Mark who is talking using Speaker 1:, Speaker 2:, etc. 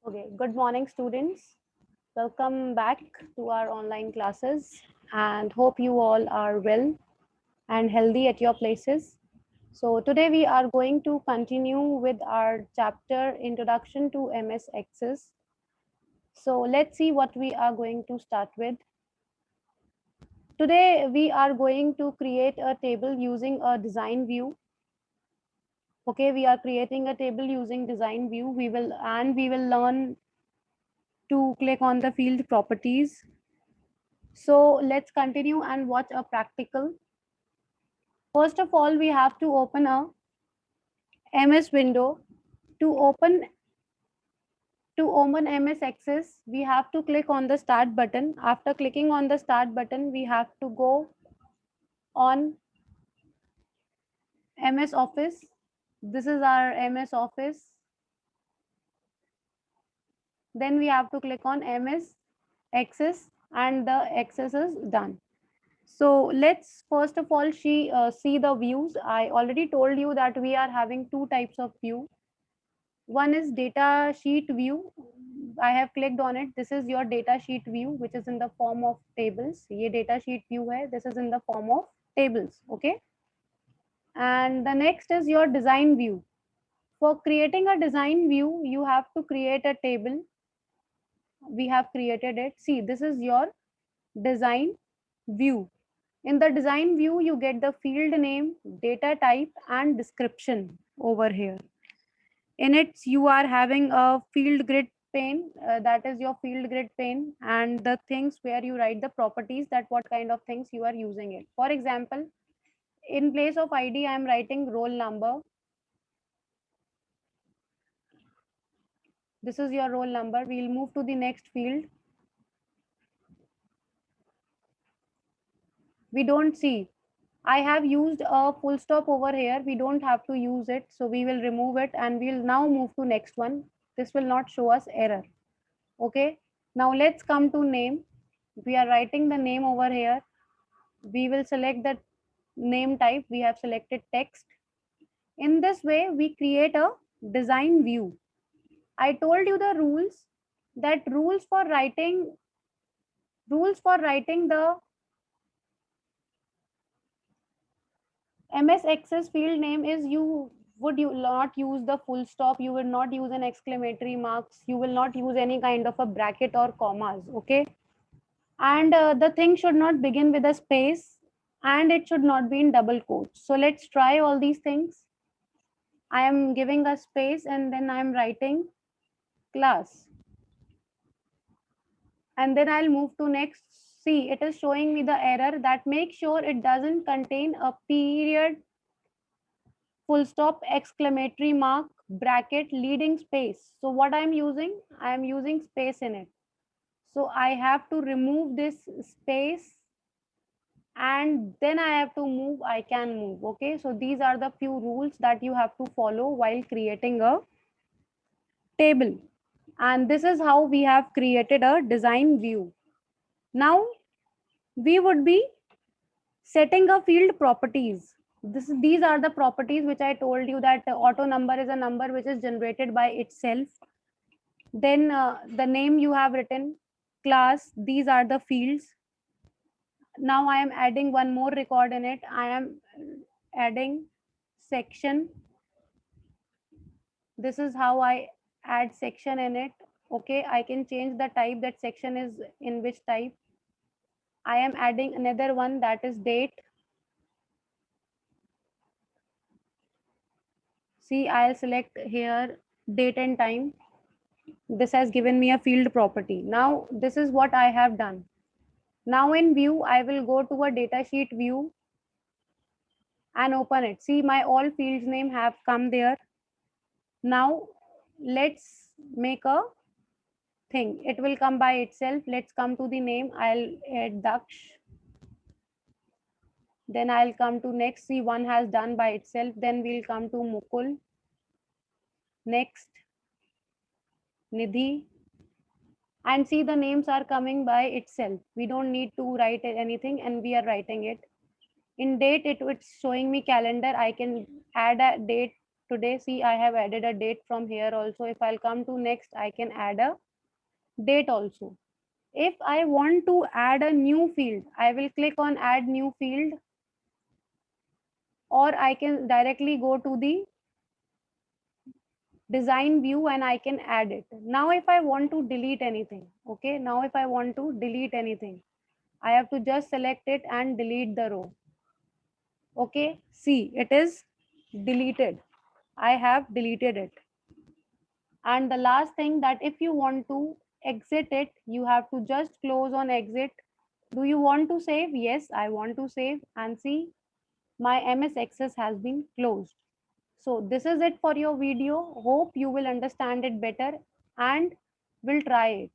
Speaker 1: Okay, good morning, students. Welcome back to our online classes and hope you all are well and healthy at your places. So, today we are going to continue with our chapter Introduction to MS Access. So, let's see what we are going to start with. Today, we are going to create a table using a design view. Okay, we are creating a table using design view. We will learn to click on the field properties. So let's continue and watch a practical. First of all, we have to open a MS window. To open MS Access, we have to click on the start button. After clicking on the start button, we have to go on MS Office. This is our MS Office. Then we have to click on MS Access and the access is done. So let's first of all see the views. I already told you that we are having two types of view. One is data sheet view. I have clicked on it. This is your data sheet view, which is in the form of tables. ये data sheet view है. This is in the form of tables. Okay. And the next is your design view. For creating a design view, you have to create a table. We have created it. See, this is your design view. In the design view, you get the field name, data type, and description over here. In it, you are having a field grid pane, that is your field grid pane, and the things where you write the properties, that what kind of things you are using it. For example, in place of ID, I am writing roll number. This is your roll number. We'll move to the next field. We don't see. I have used a full stop over here. We don't have to use it. So we will remove it and we'll now move to next one. This will not show us error. Okay. Now let's come to name. We are writing the name over here. We will select the name type. We have selected text. In this way, we create a design view. I told you the rules, that rules for writing the MS Access field name is you not use the full stop, you will not use an exclamatory marks, you will not use any kind of a bracket or commas, okay? And the thing should not begin with a space and it should not be in double quotes. So let's try all these things. I am giving a space and then I am writing class. And then I'll move to next. See, it is showing me the error, that make sure it doesn't contain a period, full stop, exclamatory mark, bracket, leading space. So what I'm using, I am using space in it. So I have to remove this space and then I have to move, I can move. Okay, so these are the few rules that you have to follow while creating a table. And this is how we have created a design view. Now we would be setting a field properties. These are the properties which I told you, that auto number is a number which is generated by itself. Then the name you have written, class, these are the fields. Now I am adding one more record in it. I am adding section. This is how I add section in it. Okay, I can change the type, that section is in which type. I am adding another one, that is date. See, I'll select here date and time. This has given me a field property. Now this is what I have done. Now in view, I will go to a data sheet view and open it. See, my all fields name have come there. Now let's make a thing. It will come by itself. Let's come to the name. I'll add Daksh. Then I'll come to next. See, one has done by itself. Then we'll come to Mukul. Next, Nidhi. And see, the names are coming by itself. We don't need to write anything and we are writing it. In date, it's showing me calendar. I can add a date today. See, I have added a date from here also. If I'll come to next, I can add a date also. If I want to add a new field, I will click on add new field, or I can directly go to the design view and I can add it. Now if I want to delete anything, okay, now if I want to delete anything, I have to just select it and delete the row. Okay, see, it is deleted. I have deleted it. And the last thing, that if you want to exit it, you have to just close on exit. Do you want to save? Yes, I want to save, and see, my MS Access has been closed. So this is it for your video. Hope you will understand it better and will try it.